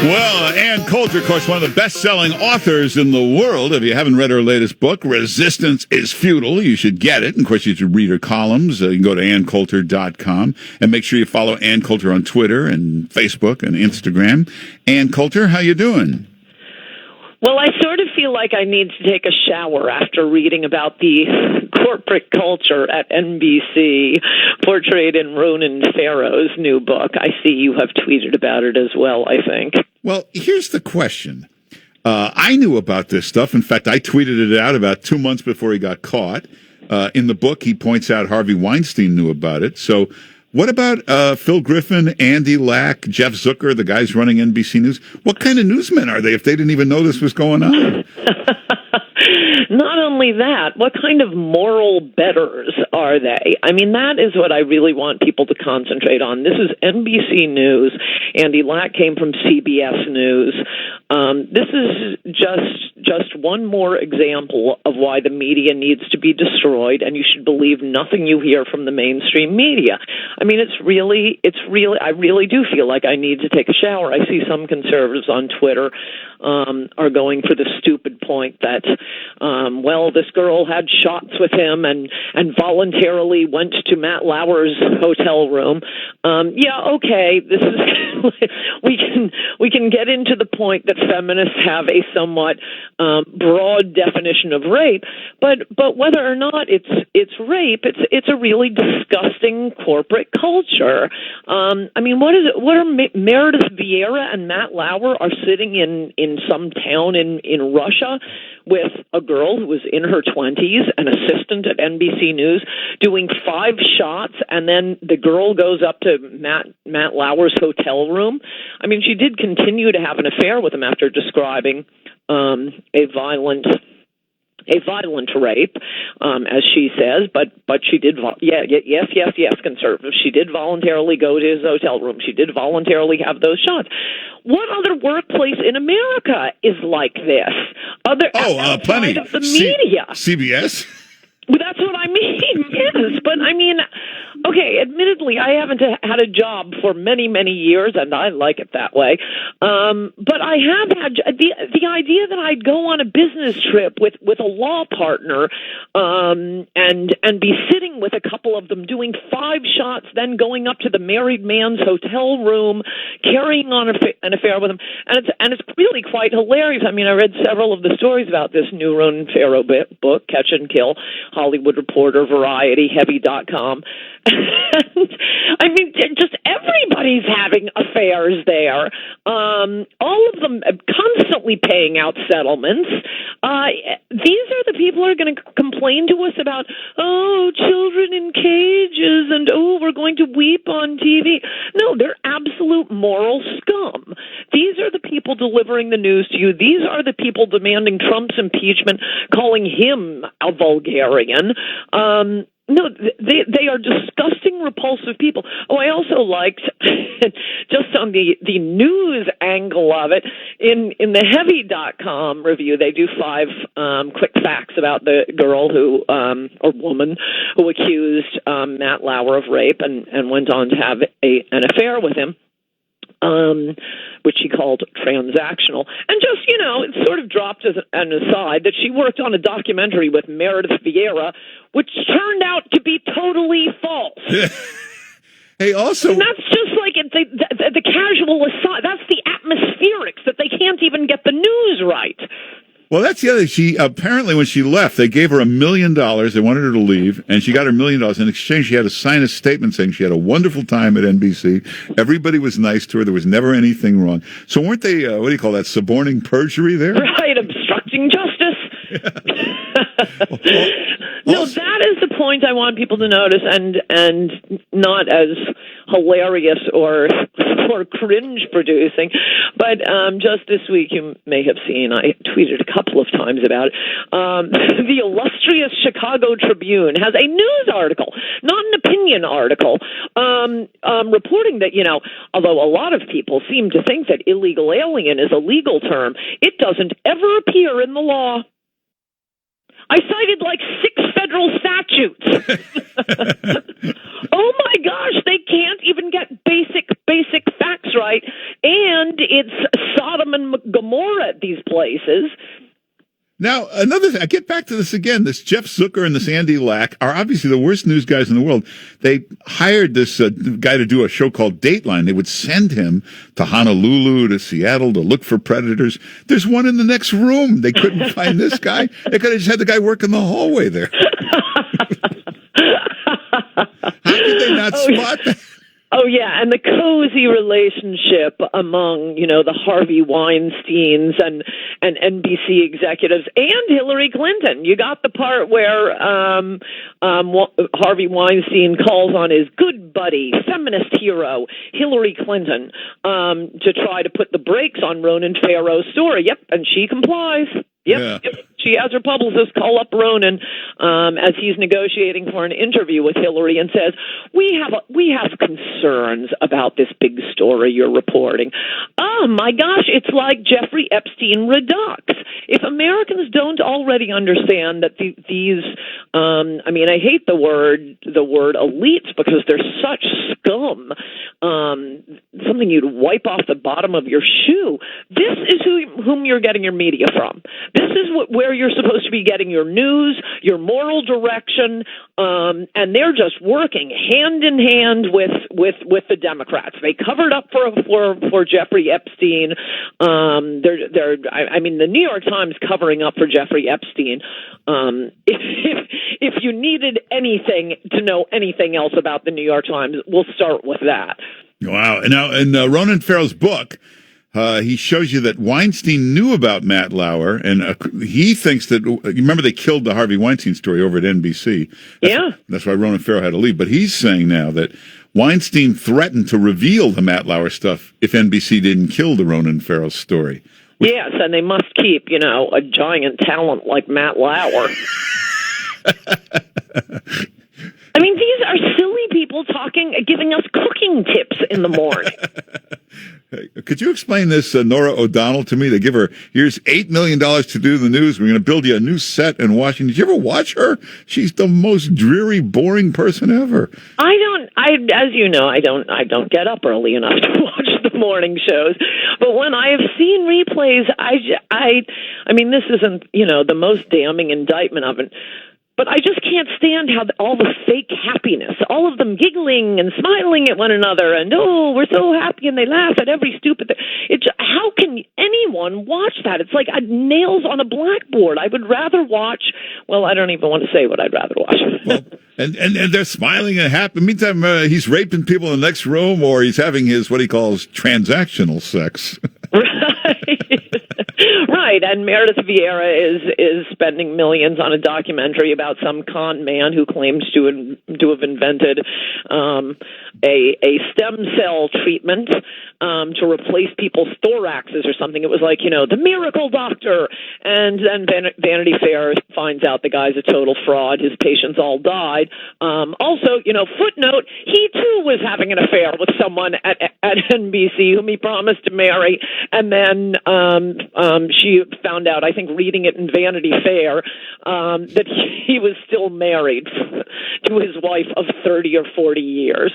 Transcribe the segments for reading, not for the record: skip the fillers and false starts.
Well, Ann Coulter, of course, one of the best-selling authors in the world. If you haven't read her latest book, Resistance is Futile, you should get it. And, of course, you should read her columns. You can go to anncoulter.com and make sure you follow Ann Coulter on Twitter and Facebook and Instagram. Ann Coulter, how you doing? Well, I sort of feel like I need to take a shower after reading about the corporate culture at NBC portrayed in Ronan Farrow's new book. I see you have tweeted about it as well, I think. Well, here's the question. I knew about this stuff. In fact, I tweeted it out about 2 months before he got caught. In the book, he points out Harvey Weinstein knew about it. So what about Phil Griffin, Andy Lack, Jeff Zucker, the guys running NBC News? What kind of newsmen are they if they didn't even know this was going on? Not only that, what kind of moral betters are they? I mean, that is what I really want people to concentrate on. This is NBC News. Andy Lack came from CBS News. This is just one more example of why the media needs to be destroyed, and you should believe nothing you hear from the mainstream media. I mean, I really do feel like I need to take a shower. I see some conservatives on Twitter are going for the stupid point that, well, this girl had shots with him and voluntarily went to Matt Lauer's hotel room. Yeah, okay, this is we can get into the point that feminists have a somewhat broad definition of rape, but whether or not it's rape, it's a really disgusting corporate culture. I mean, what is it? What are Meredith Vieira and Matt Lauer are sitting in some town in Russia with a girl who was in her 20s, an assistant at NBC News, doing 5 shots, and then the girl goes up to Matt Lauer's hotel room. I mean, she did continue to have an affair with him after describing a violent rape, as she says, but she did, yes, conservative. She did voluntarily go to his hotel room. She did voluntarily have those shots. What other workplace in America is like this? Plenty of the media. CBS? Well, that's what I mean, yes. But, I mean, okay, admittedly, I haven't had a job for many, many years, and I like it that way. But I have had the idea that I'd go on a business trip with a law partner and be sitting with a couple of them doing 5 shots, then going up to the married man's hotel room, carrying on an affair with him. And it's really quite hilarious. I mean, I read several of the stories about this new Ronan Farrow book, Catch and Kill, Hollywood Reporter, Variety, Heavy.com. I mean, just everybody's having affairs there. All of them constantly paying out settlements. These are the people who are going to complain to us about, children in cages and, we're going to weep on TV. No, they're absolute moral scum. These are the people delivering the news to you. These are the people demanding Trump's impeachment, calling him a vulgarian. No, they are disgusting, repulsive people. Oh, I also liked, just on the news angle of it, in the Heavy.com review, they do 5 quick facts about the girl or woman who accused Matt Lauer of rape and went on to have an affair with him. Which she called transactional. And just, it sort of dropped as an aside that she worked on a documentary with Meredith Vieira, which turned out to be totally false. Hey, also... And that's just like the casual aside. That's the atmospherics, that they can't even get the news right. Well, that's the other. She apparently, when she left, they gave her $1 million. They wanted her to leave, and she got her $1 million. In exchange, she had to sign a statement saying she had a wonderful time at NBC. Everybody was nice to her. There was never anything wrong. So weren't they, what do you call that, suborning perjury there? Right, obstructing justice. No, that is the point I want people to notice, and not as hilarious or cringe-producing. But just this week, you may have seen, I tweeted a couple of times about it, the illustrious Chicago Tribune has a news article, not an opinion article, reporting that, although a lot of people seem to think that illegal alien is a legal term, it doesn't ever appear in the law. I cited like 6 federal statutes. Oh my gosh, they can't even get basic facts right, and it's Sodom and Gomorrah at these places. Now, another thing, I get back to this again. This Jeff Zucker and this Andy Lack are obviously the worst news guys in the world. They hired this guy to do a show called Dateline. They would send him to Honolulu, to Seattle, to look for predators. There's one in the next room. They couldn't find this guy. They could have just had the guy work in the hallway there. How did they not spot that? Oh, yeah, and the cozy relationship among, the Harvey Weinsteins and NBC executives and Hillary Clinton. You got the part where Harvey Weinstein calls on his good buddy, feminist hero, Hillary Clinton, to try to put the brakes on Ronan Farrow's story. Yep, and she complies. Yep. She has her publicist call up Ronan as he's negotiating for an interview with Hillary and says, "We have concerns about this big story you're reporting." Oh my gosh, it's like Jeffrey Epstein Redux. If Americans don't already understand that these, I hate the word elites because they're such scum, something you'd wipe off the bottom of your shoe. This is whom you're getting your media from. This is where you're supposed to be getting your news, your moral direction, and they're just working hand in hand with the Democrats. They covered up for Jeffrey Epstein. The New York Times covering up for Jeffrey Epstein. If you needed anything to know anything else about the New York Times, we'll start with that. Wow! Now, in Ronan Farrow's book, he shows you that Weinstein knew about Matt Lauer, and he thinks that, you remember they killed the Harvey Weinstein story over at NBC. That's why Ronan Farrow had to leave. But he's saying now that Weinstein threatened to reveal the Matt Lauer stuff if NBC didn't kill the Ronan Farrow story. Yes, and they must keep, a giant talent like Matt Lauer. These are silly people giving us cooking tips in the morning. Could you explain this Norah ODonnell to me? They give her, here's $8 million to do the news. We're going to build you a new set in Washington. Did you ever watch her? She's the most dreary, boring person ever. As you know, I don't get up early enough to watch the morning shows. But when I have seen replays, this isn't, the most damning indictment of it. But I just can't stand how all the fake happiness, all of them giggling and smiling at one another, and we're so happy, and they laugh at every stupid thing. How can anyone watch that? It's like nails on a blackboard. I would rather watch. Well, I don't even want to say what I'd rather watch. Well, and they're smiling and happy. Meantime, he's raping people in the next room, or he's having his what he calls transactional sex. Right, and Meredith Vieira is spending millions on a documentary about some con man who claims to have invented a stem cell treatment to replace people's thoraxes or something. It was like, the miracle doctor. And then Vanity Fair finds out the guy's a total fraud. His patients all died. Also, footnote, he too was having an affair with someone at NBC whom he promised to marry. And then she found out, I think reading it in Vanity Fair, that he was still married to his wife of 30 or 40 years.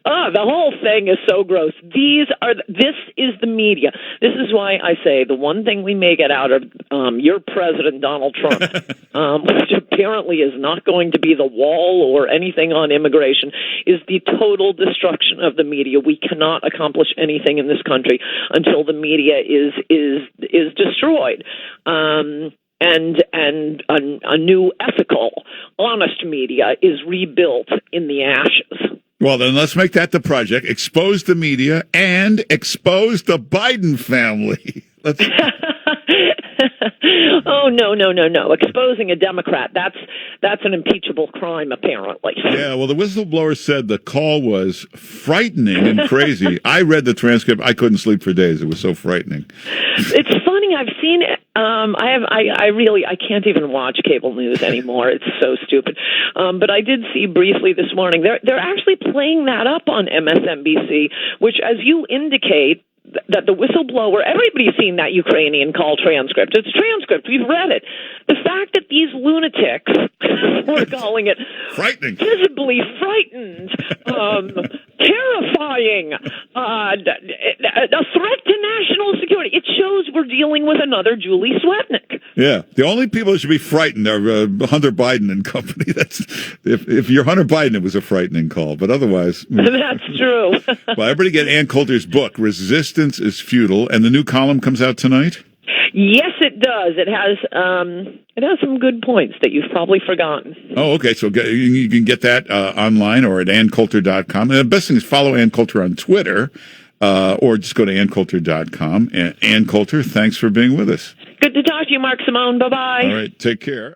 The whole thing is so gross. This is the media. This is why I say the one thing we may get out of your president, Donald Trump, which apparently is not going to be the wall or anything on immigration, is the total destruction of the media. We cannot accomplish anything in this country until the media is destroyed. And a new ethical, honest media is rebuilt in the ashes. Well, then let's make that the project. Expose the media and expose the Biden family. Oh, no. Exposing a Democrat, that's an impeachable crime, apparently. Yeah, well, the whistleblower said the call was frightening and crazy. I read the transcript. I couldn't sleep for days. It was so frightening. It's funny. I've seen it. I can't even watch cable news anymore. It's so stupid. But I did see briefly this morning, they're actually playing that up on MSNBC, which, as you indicate, that the whistleblower, everybody's seen that Ukrainian call transcript. It's transcript. We've read it. The fact that these lunatics, we're calling it frightening, visibly frightened, terrifying, a threat to national security. It shows we're dealing with another Julie Swetnick. Yeah, the only people who should be frightened are Hunter Biden and company. That's if you're Hunter Biden, it was a frightening call, but otherwise, that's true. Well, everybody get Ann Coulter's book, Resistance is Futile, and the new column comes out tonight. Yes, it does. It has some good points that you've probably forgotten. Oh, okay. So you can get that online or at anncoulter.com. And the best thing is follow Ann Coulter on Twitter or just go to anncoulter.com. And Ann Coulter, thanks for being with us. Good to talk to you, Mark Simone. Bye-bye. All right. Take care.